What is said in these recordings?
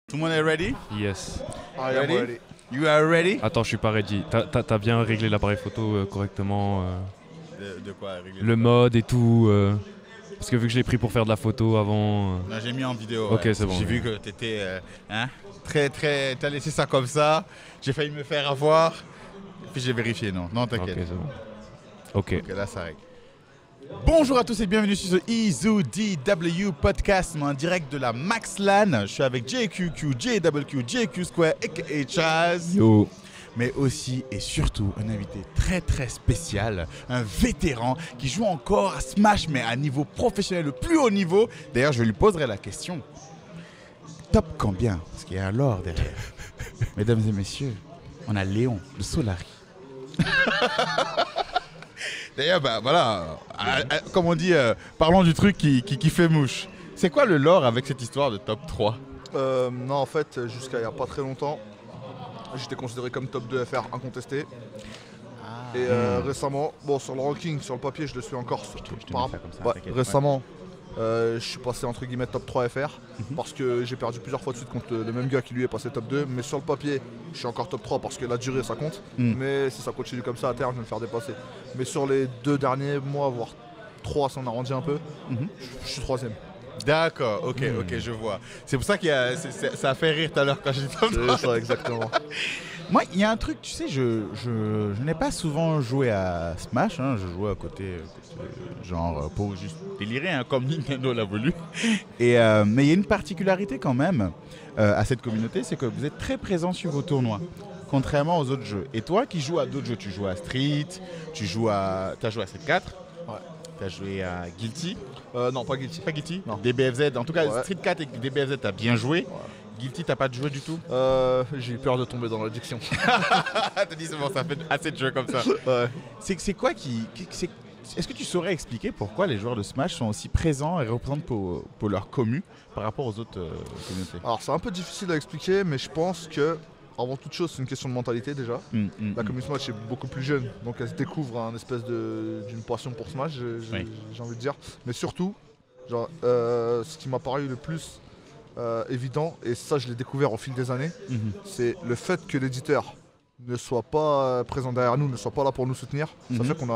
Tout le monde est ready? Yes. I am ready. You are ready? Attends, je suis pas ready. T'as bien réglé l'appareil photo correctement De quoi régler le mode et tout parce que vu que je l'ai pris pour faire de la photo avant. Non, j'ai mis en vidéo. Ok, ouais. c'est bon. J'ai vu que t'étais très. T'as laissé ça comme ça. J'ai failli me faire avoir. Puis j'ai vérifié, non. Non, t'inquiète. Ok, c'est bon. Ok. Ok, là, ça règle. Bonjour à tous et bienvenue sur ce Izu DW podcast en direct de la MaxLAN. Je suis avec JQQ, JWQ, JQ Square et Chaz. Yo. Mais aussi et surtout un invité très spécial, un vétéran qui joue encore à Smash mais à niveau professionnel, le plus haut niveau. D'ailleurs, je lui poserai la question. Top combien? Parce qu'il y a un lore derrière. Mesdames et messieurs, on a Léon, le Solari. D'ailleurs, bah voilà, comme on dit, parlons du truc qui fait mouche. C'est quoi le lore avec cette histoire de top 3? Non, en fait, jusqu'à il n'y a pas très longtemps, j'étais considéré comme top 2 FR incontesté. Et récemment, bon, sur le ranking, sur le papier, je le suis encore. Récemment, je suis passé entre guillemets top 3 FR parce que j'ai perdu plusieurs fois de suite contre le même gars qui lui est passé top 2. Mais sur le papier, je suis encore top 3 parce que la durée ça compte. Mais si ça continue comme ça à terme, je vais me faire dépasser. Mais sur les 2 derniers mois, voire 3 si on arrondit un peu, je suis 3ème. D'accord, ok, je vois. C'est pour ça que ça a fait rire tout à l'heure quand j'ai dit top 3. C'est ça, exactement. Moi, il y a un truc, tu sais, je n'ai pas souvent joué à Smash, hein, je jouais à côté genre pour juste délirer, hein, comme Nintendo l'a voulu. Mais il y a une particularité quand même à cette communauté, c'est que vous êtes très présent sur vos tournois, contrairement aux autres jeux. Et toi qui joues à d'autres jeux, tu joues à Street, t'as joué à Street 4, Ouais. t'as joué à Guilty. Non, pas Guilty. Pas Guilty? Non. DBFZ, en tout cas Ouais. Street 4 et DBFZ, t'as bien joué. Ouais. Guilty, t'as pas de joué du tout? J'ai eu peur de tomber dans l'addiction. T'as dit c'est bon, ça fait assez de jeux comme ça. Ouais. C'est quoi est-ce que tu saurais expliquer pourquoi les joueurs de Smash sont aussi présents et représentent pour leur commu par rapport aux autres communautés? Alors c'est un peu difficile à expliquer, mais je pense que avant toute chose c'est une question de mentalité déjà. La communauté Smash est beaucoup plus jeune, donc elle se découvre un espèce d'une passion pour Smash, j'ai envie de dire. Mais surtout, genre, ce qui m'a paru le plus évident, et ça je l'ai découvert au fil des années, c'est le fait que l'éditeur ne soit pas présent derrière nous, ne soit pas là pour nous soutenir. Ça fait qu'on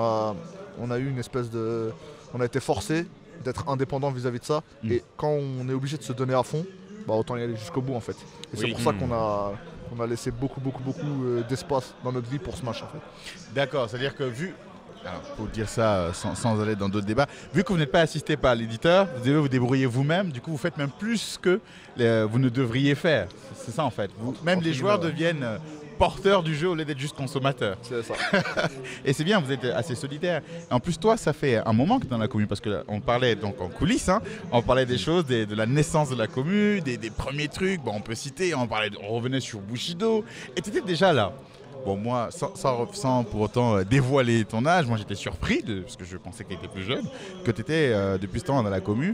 a eu une espèce de... On a été forcé d'être indépendant vis-à-vis de ça. Et quand on est obligé de se donner à fond, bah autant y aller jusqu'au bout en fait. Et c'est pour ça qu'on a laissé beaucoup d'espace dans notre vie pour Smash en fait. D'accord, c'est-à-dire que alors, pour dire ça sans aller dans d'autres débats, vu que vous n'êtes pas assisté par l'éditeur, vous devez vous débrouiller vous-même, du coup vous faites même plus que vous ne devriez faire. C'est ça en fait. Même les joueurs deviennent porteurs du jeu au lieu d'être juste consommateurs. C'est ça. Et c'est bien, vous êtes assez solidaire. En plus, toi, ça fait un moment que tu es dans la commune, parce qu'on parlait donc en coulisses, hein, on parlait des choses, de la naissance de la commune, des premiers trucs, bon, on peut citer, on revenait sur Bushido, et tu étais déjà là. Bon, moi, sans pour autant dévoiler ton âge, moi j'étais surpris, parce que je pensais que tu étais plus jeune, que tu étais depuis ce temps dans la commune.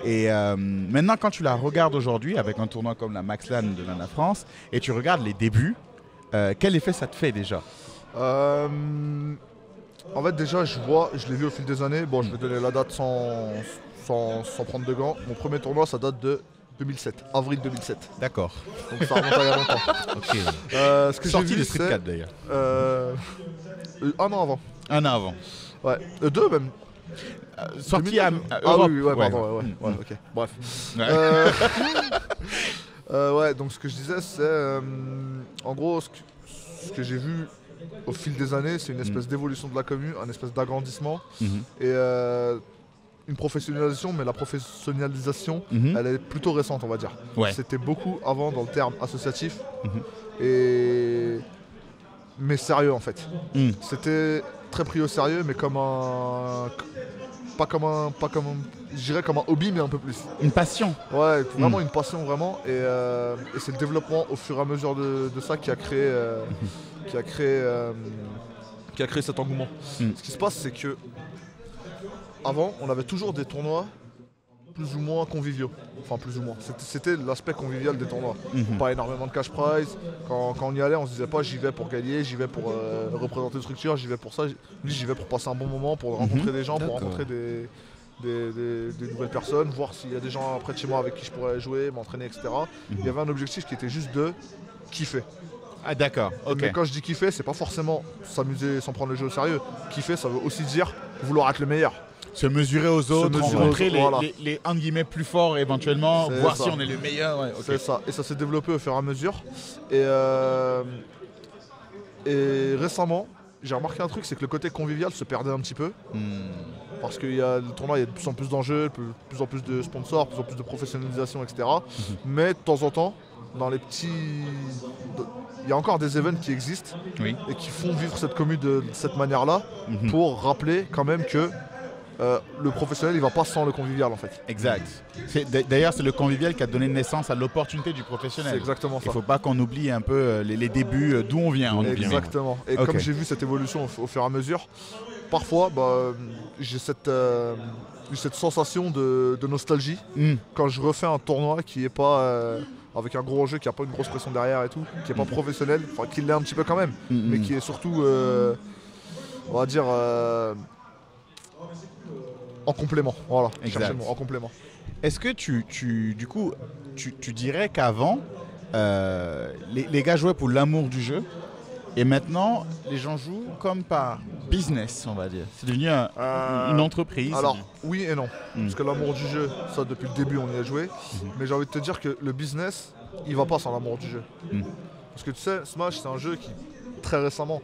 Et maintenant, quand tu la regardes aujourd'hui, avec un tournoi comme la MaxLAN de Nana France, et tu regardes les débuts, quel effet ça te fait déjà? En fait déjà je l'ai vu au fil des années. Bon, je vais donner la date sans prendre de gants. Mon premier tournoi ça date de 2007, avril 2007. D'accord. Donc ça remonte à il y a longtemps. Ok. Ce que Sorti j'ai vu, de Street 4 d'ailleurs. Un an avant. Un an avant. Ouais. Deux même. Sorti à Europe. Oui, ouais, pardon. Ouais, ok. Bref. Ouais. Donc ce que je disais c'est en gros ce que j'ai vu au fil des années, c'est une espèce d'évolution de la commune, un espèce d'agrandissement et une professionnalisation, mais la professionnalisation elle est plutôt récente on va dire. Ouais. C'était beaucoup avant dans le terme associatif mais sérieux en fait. C'était très pris au sérieux mais comme je dirais comme un hobby mais un peu plus. Une passion. Ouais, vraiment une passion vraiment et c'est le développement au fur et à mesure de ça qui a créé cet engouement. Ce qui se passe c'est que avant on avait toujours des tournois plus ou moins conviviaux. Enfin plus ou moins. C'était l'aspect convivial des tournois. Pas énormément de cash prize. Quand on y allait on se disait pas j'y vais pour gagner, j'y vais pour représenter une structure, j'y vais pour ça. J'y vais pour passer un bon moment, pour rencontrer des gens, pour rencontrer des nouvelles personnes, voir s'il y a des gens près de chez moi avec qui je pourrais jouer, m'entraîner, etc. Il y avait un objectif qui était juste de kiffer. Ah d'accord, ok. Mais quand je dis kiffer, c'est pas forcément s'amuser sans prendre le jeu au sérieux. Kiffer, ça veut aussi dire vouloir être le meilleur. Se mesurer aux autres, rencontrer voilà. les entre guillemets plus forts éventuellement, C'est voir ça. si on est le meilleur. Ouais, ok. C'est ça, et ça s'est développé au fur et à mesure. Et récemment, j'ai remarqué un truc, c'est que le côté convivial se perdait un petit peu. Parce que le tournoi, il y a de plus en plus d'enjeux, de plus en plus de sponsors, de plus en plus de professionnalisation, etc. Mais de temps en temps, dans les petits... Il y a encore des events qui existent et qui font vivre cette commu de cette manière-là pour rappeler quand même que le professionnel, il va pas sans le convivial en fait. Exact. D'ailleurs, c'est le convivial qui a donné naissance à l'opportunité du professionnel. C'est exactement ça. Il ne faut pas qu'on oublie un peu les débuts, d'où on vient. Exactement. Et comme j'ai vu cette évolution au fur et à mesure, parfois j'ai cette sensation de nostalgie quand je refais un tournoi qui n'est pas avec un gros enjeu, qui n'a pas une grosse pression derrière et tout, qui n'est pas professionnel, enfin qui l'est un petit peu quand même, mais qui est surtout, on va dire, en complément. Voilà, cherchez le mot, en complément. Est-ce que du coup, tu dirais qu'avant, les gars jouaient pour l'amour du jeu et maintenant, les gens jouent comme par business, on va dire. C'est devenu une entreprise. Alors, oui et non. Parce que l'amour du jeu, ça, depuis le début, on y a joué. Mais j'ai envie de te dire que le business, il va pas sans l'amour du jeu. Parce que tu sais, Smash, c'est un jeu qui, très récemment,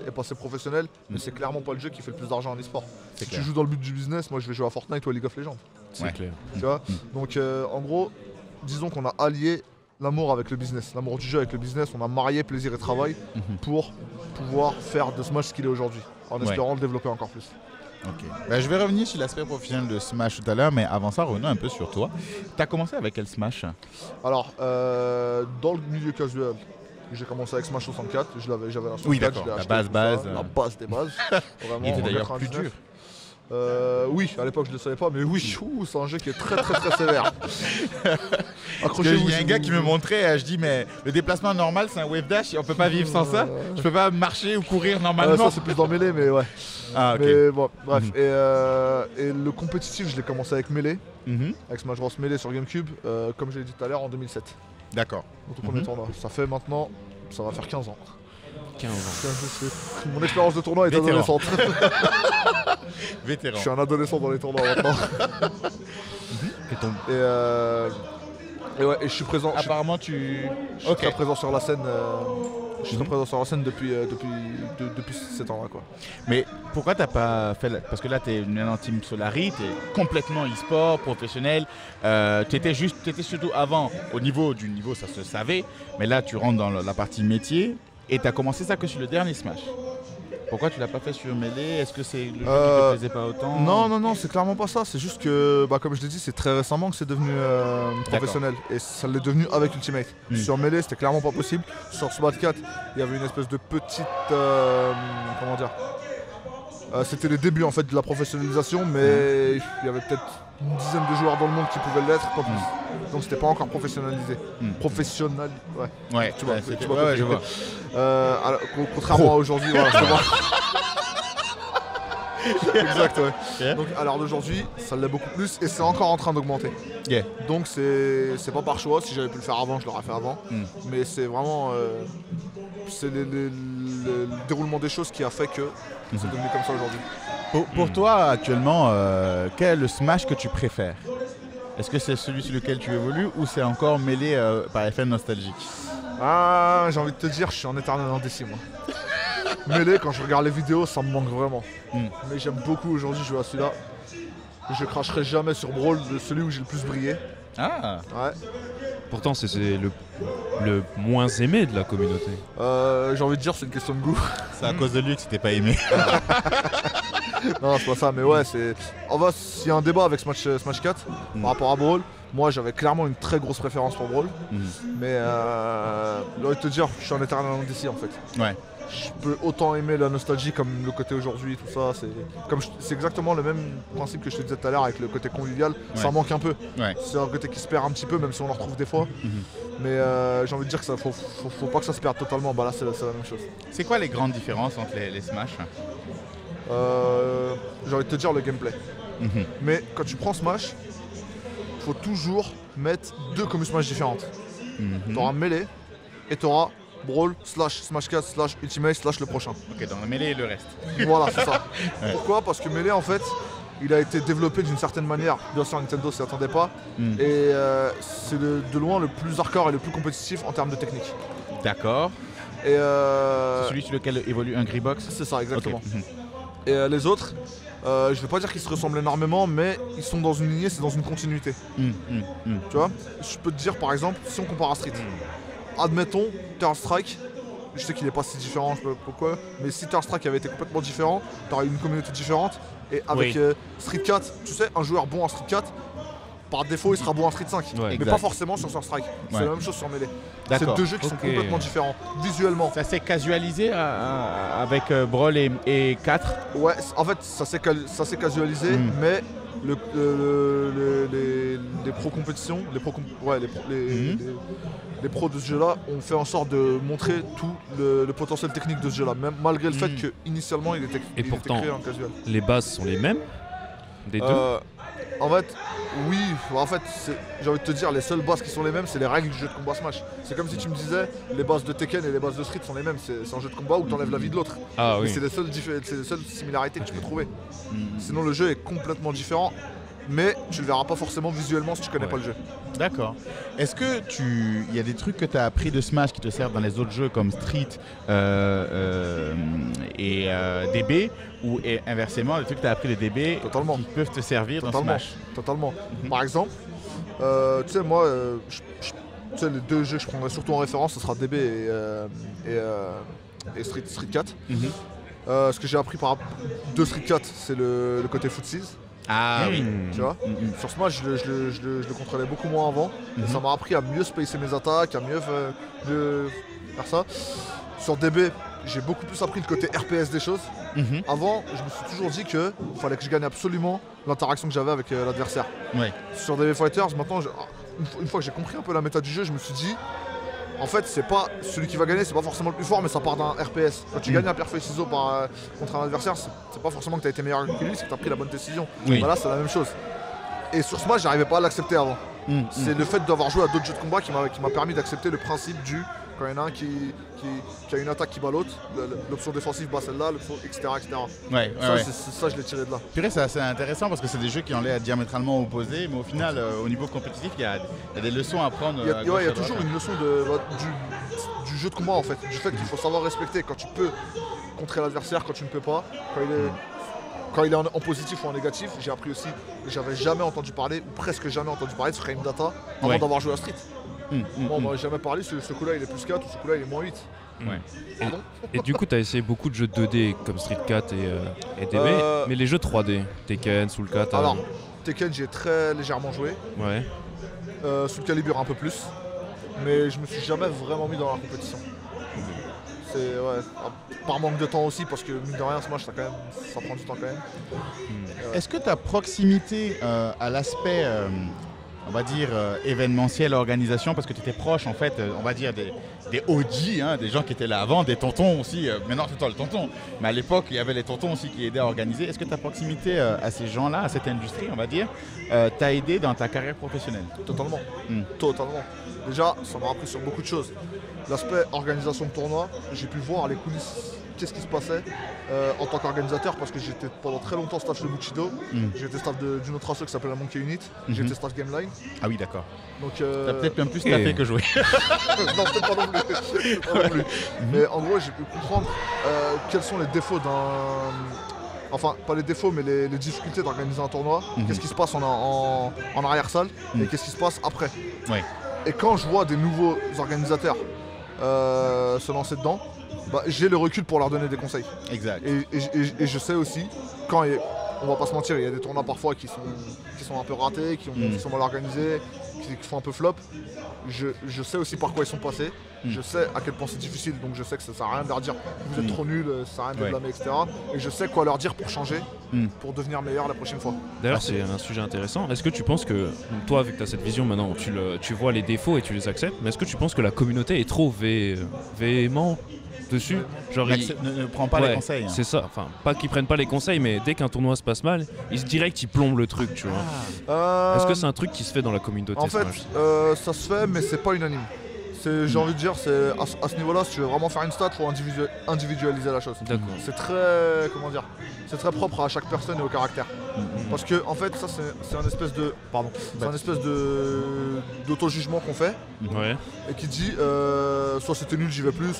est passé professionnel, mais c'est clairement pas le jeu qui fait le plus d'argent en e-sport. Si tu joues dans le but du business, moi je vais jouer à Fortnite ou à League of Legends. C'est clair. Tu vois. Donc en gros, disons qu'on a allié l'amour avec le business, l'amour du jeu avec le business, on a marié plaisir et travail pour pouvoir faire de Smash ce qu'il est aujourd'hui, en espérant le développer encore plus. Ok. Je vais revenir sur l'aspect professionnel de Smash tout à l'heure, mais avant ça, revenons un peu sur toi. Tu as commencé avec quel Smash? Alors, dans le milieu casual, j'ai commencé avec Smash 64, j'avais la 64, oui, d'accord, la base. La base des bases. Vraiment, il était d'ailleurs plus dur. Oui, à l'époque je ne le savais pas, mais oui, c'est un jeu qui est très très très sévère. Il y a un gars qui me montrait, je dis mais le déplacement normal c'est un wave dash, on peut pas vivre sans ça. Je peux pas marcher ou courir normalement. Ça c'est plus dans Melee, mais ouais. Ah ok. Mais bon, bref. Et le compétitif, je l'ai commencé avec Melee, avec Smash Bros Melee sur GameCube, comme je l'ai dit tout à l'heure, en 2007. D'accord. Dans tout premier tournoi. Ça fait maintenant, ça va faire 15 ans. 15 ans. Mon expérience de tournoi est adolescente. Vétéran. Je suis un adolescent dans les tournois maintenant. Et je suis présent. Apparemment je suis très présent sur la scène. Je suis très présent sur la scène depuis ces temps-là, quoi. Mais pourquoi t'as pas fait parce que là t'es une team Solari, t'es complètement e-sport, professionnel. T'étais surtout avant au niveau du niveau, ça se savait. Mais là tu rentres dans la partie métier et t'as commencé ça que sur le dernier Smash. Pourquoi tu l'as pas fait sur Melee? Est-ce que c'est le jeu qui te plaisait pas autant? Non, c'est clairement pas ça. C'est juste que, comme je l'ai dit, c'est très récemment que c'est devenu professionnel. Et ça l'est devenu avec Ultimate. Sur Melee, c'était clairement pas possible. Sur Smash 4, il y avait une espèce de petite... comment dire c'était les débuts en fait de la professionnalisation, mais il y avait peut-être une dizaine de joueurs dans le monde qui pouvaient l'être, pas plus. Donc c'était pas encore professionnalisé. Professionnel, ouais. Tu vois, je vois. Alors, contrairement à aujourd'hui, voilà, je vois. Exact, ouais. Yeah. Donc à l'heure d'aujourd'hui, ça l'est beaucoup plus et c'est encore en train d'augmenter. Yeah. Donc c'est pas par choix. Si j'avais pu le faire avant, je l'aurais fait avant. Mais c'est vraiment c'est le déroulement des choses qui a fait que c'est devenu comme ça aujourd'hui. Pour toi actuellement, quel est le Smash que tu préfères? Est-ce que c'est celui sur lequel tu évolues ou c'est encore mêlé par effet nostalgique? Ah, j'ai envie de te dire, je suis en éternel indécis moi. Melee, quand je regarde les vidéos, ça me manque vraiment. Mais j'aime beaucoup aujourd'hui jouer à celui-là. Je cracherai jamais sur Brawl, celui où j'ai le plus brillé. Ah ouais. Pourtant, c'est le moins aimé de la communauté. J'ai envie de dire, c'est une question de goût. C'est à cause de lui que c'était pas aimé. Non, c'est pas ça, mais ouais, c'est. S'il y a un débat avec Smash 4 par rapport à Brawl, moi j'avais clairement une très grosse préférence pour Brawl. Mais j'ai envie de te dire, je suis en éternel indécis en fait. Ouais. Je peux autant aimer la nostalgie comme le côté aujourd'hui, tout ça. C'est exactement le même principe que je te disais tout à l'heure avec le côté convivial. Ouais. Ça manque un peu. Ouais. C'est un côté qui se perd un petit peu, même si on en retrouve des fois. Mais j'ai envie de dire que faut pas que ça se perde totalement. Bah là, c'est la même chose. C'est quoi les grandes différences entre les Smash? J'ai envie de te dire le gameplay. Mais quand tu prends Smash, il faut toujours mettre 2 communes Smash différentes. Tu auras Melee et tu auras Brawl, Smash 4, Ultimate, le prochain. Ok, dans le Melee et le reste. Voilà, c'est ça. Pourquoi? Parce que Melee, en fait, il a été développé d'une certaine manière. Bien sûr, Nintendo s'y attendait pas. Et c'est de loin le plus hardcore et le plus compétitif en termes de technique. D'accord. Et c'est celui sur lequel évolue Hungry Box. C'est ça, exactement. Okay. Et les autres, je vais pas dire qu'ils se ressemblent énormément, mais ils sont dans une lignée, c'est dans une continuité. Tu vois? Je peux te dire, par exemple, si on compare à Street, admettons, Third Strike, je sais qu'il n'est pas si différent, je sais pas pourquoi, mais si Third Strike avait été complètement différent, tu aurais une communauté différente. Et avec Street 4, tu sais, un joueur bon en Street 4, par défaut, il sera bon en Street 5. Mais pas forcément sur Third Strike. C'est la même chose sur Melee. C'est 2 jeux qui sont complètement différents, visuellement. Ça s'est casualisé avec Brawl et 4. Ouais, en fait, ça s'est casualisé, mais les pro compétitions, les pros de ce jeu-là ont fait en sorte de montrer tout le potentiel technique de ce jeu-là, même malgré le fait qu'initialement il était créé en casual. Les bases sont les mêmes des deux. En fait, oui. En fait, j'ai envie de te dire, les seules bases qui sont les mêmes, c'est les règles du jeu de combat Smash. C'est comme si tu me disais, les bases de Tekken et les bases de Street sont les mêmes. C'est un jeu de combat où tu enlèves la vie de l'autre. Ah oui. C'est les seules similarités que tu peux trouver. Sinon, le jeu est complètement différent. Mais tu le verras pas forcément visuellement si tu connais pas le jeu. D'accord. Est-ce que il y a des trucs que tu as appris de Smash qui te servent dans les autres jeux comme Street et DB, ou inversement des trucs que tu as appris de DB qui peuvent te servir dans Smash? Totalement. Par exemple, tu sais, moi, tu sais, les 2 jeux que je prendrais surtout en référence, ce sera DB et Street 4. Ce que j'ai appris de Street 4, c'est le côté footsies. Ah oui. Tu vois, sur Smash, je le contrôlais beaucoup moins avant. Et ça m'a appris à mieux spacer mes attaques, à mieux faire ça. Sur DB, j'ai beaucoup plus appris le côté RPS des choses. Avant, je me suis toujours dit qu'il fallait que je gagne absolument l'interaction que j'avais avec l'adversaire. Sur DB Fighters, maintenant, une fois que j'ai compris un peu la méta du jeu, je me suis dit, en fait, c'est pas celui qui va gagner, c'est pas forcément le plus fort, mais ça part d'un RPS. Quand tu gagnes un pierre feuille ciseaux contre un adversaire, c'est pas forcément que tu as été meilleur que lui, c'est que tu as pris la bonne décision. Voilà, c'est la même chose. Et sur Smash, j'arrivais pas à l'accepter avant. C'est le fait d'avoir joué à d'autres jeux de combat qui m'a permis d'accepter le principe du quand il y en a un qui a une attaque qui bat l'autre, l'option défensive bat celle-là, etc. Ça, je l'ai tiré de là. Purée, c'est assez intéressant parce que c'est des jeux qui ont l'air diamétralement opposés, mais au final, au niveau compétitif, il y a des leçons à prendre. Il y a toujours une leçon du jeu de combat, en fait, du fait qu'il faut savoir respecter quand tu peux contrer l'adversaire, quand tu ne peux pas, quand il est en positif ou en négatif. J'ai appris aussi, j'avais jamais entendu parler, ou presque jamais entendu parler de frame data avant d'avoir joué à Street. Bon, on m'avait jamais parlé, ce coup-là il est plus 4 ou ce coup-là il est moins 8. Et du coup, tu as essayé beaucoup de jeux 2D comme Street 4 et DB, mais les jeux 3D, Tekken, Soul 4. Alors, Tekken, j'ai très légèrement joué. Soul Calibur un peu plus, mais je me suis jamais vraiment mis dans la compétition. C'est par manque de temps aussi, parce que mine de rien, Smash ça prend du temps quand même. Est-ce que ta proximité à l'aspect on va dire événementiel, organisation, parce que tu étais proche en fait, on va dire des OG, des gens qui étaient là avant, des tontons aussi, maintenant c'est toi le tonton, mais à l'époque il y avait les tontons aussi qui aidaient à organiser. Est-ce que ta proximité à ces gens-là, à cette industrie on va dire, t'a aidé dans ta carrière professionnelle? Totalement, totalement. Déjà ça m'a appris sur beaucoup de choses. L'aspect organisation de tournoi, j'ai pu voir les coulisses, qu'est-ce qui se passait en tant qu'organisateur, parce que j'étais pendant très longtemps staff de Bushido, j'étais staff d'une autre asso qui s'appelle la Monkey Unit, j'étais staff Gameline. Ah oui d'accord. Donc t'as peut-être bien plus staffé que joué. Non peut-être pas non plus. Mais en gros j'ai pu comprendre quels sont les défauts enfin pas les défauts mais les difficultés d'organiser un tournoi, qu'est-ce qui se passe en arrière-salle et qu'est-ce qui se passe après. Et quand je vois des nouveaux organisateurs se lancer dedans, j'ai le recul pour leur donner des conseils. Exact. Et je sais aussi, on va pas se mentir, il y a des tournois parfois qui sont un peu ratés, qui sont mal organisés, qui font un peu flop. Je sais aussi par quoi ils sont passés. Je sais à quel point c'est difficile, donc je sais que ça sert à rien de leur dire vous êtes trop nuls, ça sert à rien de blâmer, etc. Et je sais quoi leur dire pour changer, pour devenir meilleur la prochaine fois. D'ailleurs, c'est un sujet intéressant. Est-ce que tu penses que, toi, vu que tu as cette vision maintenant, tu vois les défauts et tu les acceptes, mais est-ce que tu penses que la communauté est trop véhément dessus. Genre, ne prend pas les conseils. Hein. C'est ça, enfin, pas qu'ils prennent pas les conseils, mais dès qu'un tournoi se passe mal, ils se direct ils plombent le truc, tu vois. Est-ce que c'est un truc qui se fait dans la communauté En fait, Smash ça se fait, mais c'est pas unanime. J'ai envie de dire, à ce niveau-là, si tu veux vraiment faire une stat, il faut individualiser la chose. C'est très, comment dire, c'est très propre à chaque personne et au caractère. Parce que en fait, ça c'est un espèce de, d'auto-jugement qu'on fait, et qui dit, soit c'était nul, j'y vais plus,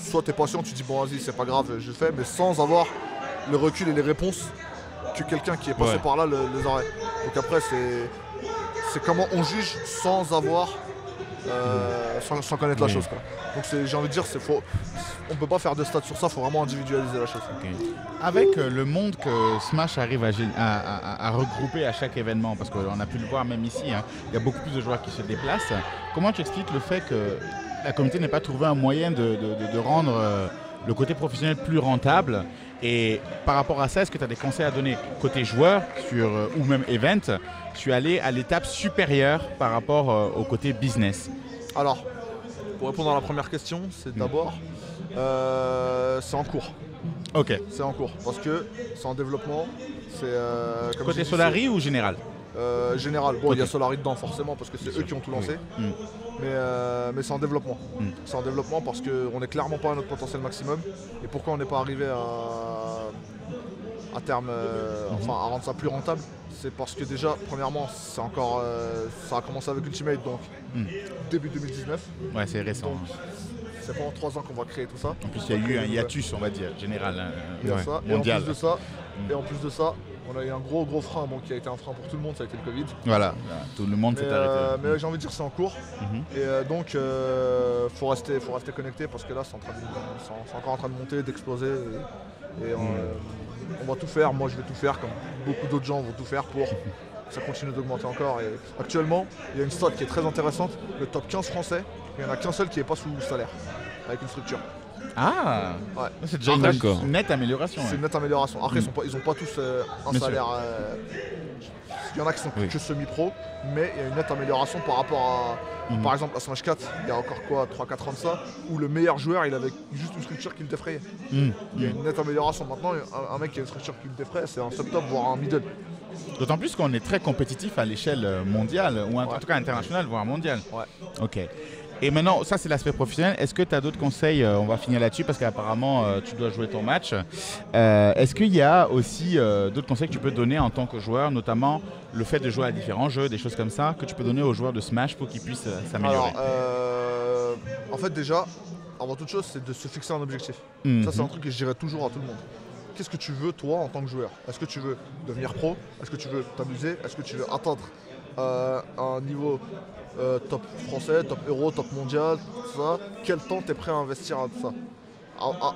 soit t'es patient, tu dis bon vas-y, c'est pas grave, je le fais, mais sans avoir le recul et les réponses que quelqu'un qui est passé par là les aurait. Donc après, c'est comment on juge sans avoir sans connaître la chose, quoi. Donc j'ai envie de dire, on peut pas faire de stats sur ça, il faut vraiment individualiser la chose. Avec le monde que Smash arrive à regrouper à chaque événement, parce qu'on a pu le voir même ici, hein, il y a beaucoup plus de joueurs qui se déplacent, comment tu expliques le fait que la communauté n'ait pas trouvé un moyen de rendre le côté professionnel plus rentable? Et par rapport à ça, est-ce que tu as des conseils à donner côté joueur ou même event, tu es allé à l'étape supérieure par rapport au côté business? Alors, pour répondre à la première question, c'est d'abord, c'est en cours. Ok. C'est en cours, parce que c'est en développement. Côté Solari ou général? Général. Bon, il y a Solari dedans forcément, parce que c'est eux qui ont tout lancé. Mais c'est en développement. C'est en développement parce qu'on n'est clairement pas à notre potentiel maximum. Et pourquoi on n'est pas arrivé à terme, à rendre ça plus rentable, c'est parce que déjà, premièrement, c'est encore, ça a commencé avec Ultimate, donc début 2019. Ouais, c'est récent. Donc, c'est pas en 3 ans qu'on va créer tout ça. En plus, il y a eu un hiatus, on va dire, général, mondial. Et en plus de ça, on a eu un gros frein, qui a été un frein pour tout le monde, ça a été le Covid. Voilà, tout le monde s'est arrêté. Mais j'ai envie de dire, c'est en cours. Et donc, faut rester connecté parce que là, c'est encore en train de monter, d'exploser. Et on va tout faire. Moi, je vais tout faire, comme beaucoup d'autres gens vont tout faire pour que ça continue d'augmenter encore. Et actuellement, il y a une stat qui est très intéressante. Le top 15 français, il n'y en a qu'un seul qui n'est pas sous salaire, avec une structure. Ah ouais. C'est déjà une nette amélioration. C'est une nette amélioration. Après, ils n'ont pas tous un salaire. Il y en a qui sont que semi-pro, mais il y a une nette amélioration par rapport à, par exemple, à Smash 4, il y a encore 3-4 ans de ça, où le meilleur joueur, il avait juste une structure qui le défrayait. Il y a une nette amélioration. Maintenant, un mec qui a une structure qui le défraie, c'est un sub-top, voire un middle. D'autant plus qu'on est très compétitif à l'échelle mondiale, ou en tout cas internationale, voire mondiale. Ouais. Ok. Et maintenant, ça c'est l'aspect professionnel. Est-ce que tu as d'autres conseils? On va finir là-dessus parce qu'apparemment tu dois jouer ton match. Est-ce qu'il y a aussi d'autres conseils que tu peux donner en tant que joueur, notamment le fait de jouer à différents jeux, des choses comme ça, que tu peux donner aux joueurs de Smash pour qu'ils puissent s'améliorer? Alors, en fait déjà, avant toute chose, c'est de se fixer un objectif. Ça c'est un truc que je dirais toujours à tout le monde. Qu'est-ce que tu veux toi en tant que joueur? Est-ce que tu veux devenir pro? Est-ce que tu veux t'amuser? Est-ce que tu veux atteindre un niveau top français, top euro, top mondial, tout ça? Quel temps tu es prêt à investir à tout ça?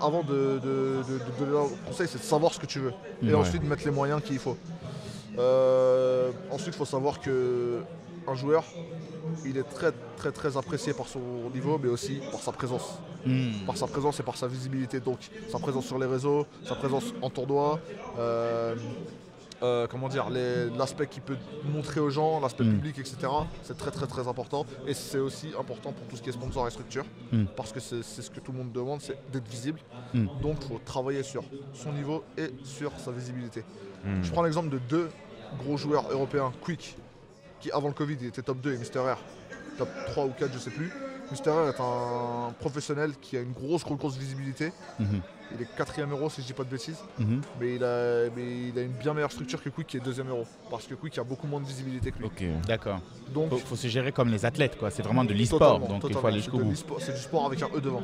Avant de donner un conseil, c'est de savoir ce que tu veux. Et ensuite de mettre les moyens qu'il faut. Ensuite, il faut savoir qu'un joueur, il est très apprécié par son niveau, mais aussi par sa présence. Par sa présence et par sa visibilité. Donc sa présence sur les réseaux, sa présence en tournoi, comment dire, l'aspect qu'il peut montrer aux gens, l'aspect public, etc. C'est très important. Et c'est aussi important pour tout ce qui est sponsor et structure, parce que c'est ce que tout le monde demande, c'est d'être visible. Donc il faut travailler sur son niveau et sur sa visibilité. Je prends l'exemple de 2 gros joueurs européens, Quick, qui avant le Covid il était top 2 et Mister R top 3 ou 4, je sais plus. Mister R est un professionnel qui a une grosse visibilité. Il est 4e euro si je dis pas de bêtises, mais il a une bien meilleure structure que Quick qui est 2e euro, parce que Quick a beaucoup moins de visibilité que lui. Ok, d'accord. Donc faut se gérer comme les athlètes, quoi. C'est vraiment de l'e-sport, donc il faut aller jusqu'au bout. C'est du sport avec un E devant.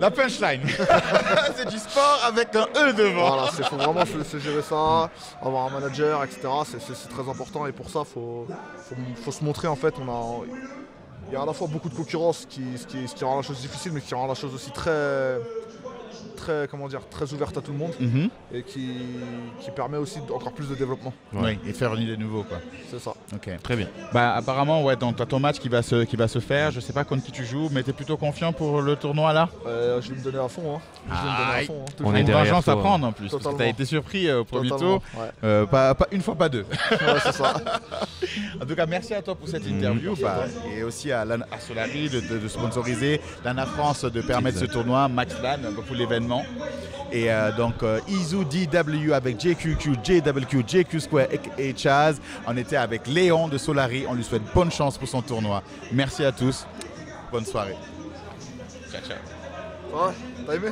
La punchline. C'est du sport avec un E devant. Voilà, il faut vraiment se gérer ça, avoir un manager, etc. C'est très important, et pour ça faut se montrer en fait. Il y a à la fois beaucoup de concurrence ce qui rend la chose difficile, mais qui rend la chose aussi très ouverte à tout le monde, et qui permet aussi encore plus de développement. Oui, et faire une idée nouveau, quoi. C'est ça. Ok. Très bien. Bah apparemment ouais, donc t'as ton match qui va se faire. Je sais pas contre qui tu joues, mais t'es plutôt confiant pour le tournoi là? Je vais me donner à fond. On est une derrière vengeance toi. à prendre en plus. Parce que t'as été surpris au premier tour. Pas une fois, pas deux. Ouais, c'est ça. En tout cas, merci à toi pour cette interview et aussi à Solari de sponsoriser, Lana France de permettre ce tournoi, Max Lan pour l'événement. Et donc Izu DW avec JQQ, JWQ, JQ Square et Chaz. On était avec Léon de Solari. On lui souhaite bonne chance pour son tournoi. Merci à tous. Bonne soirée. Ciao, ciao. Ouais, t'as aimé?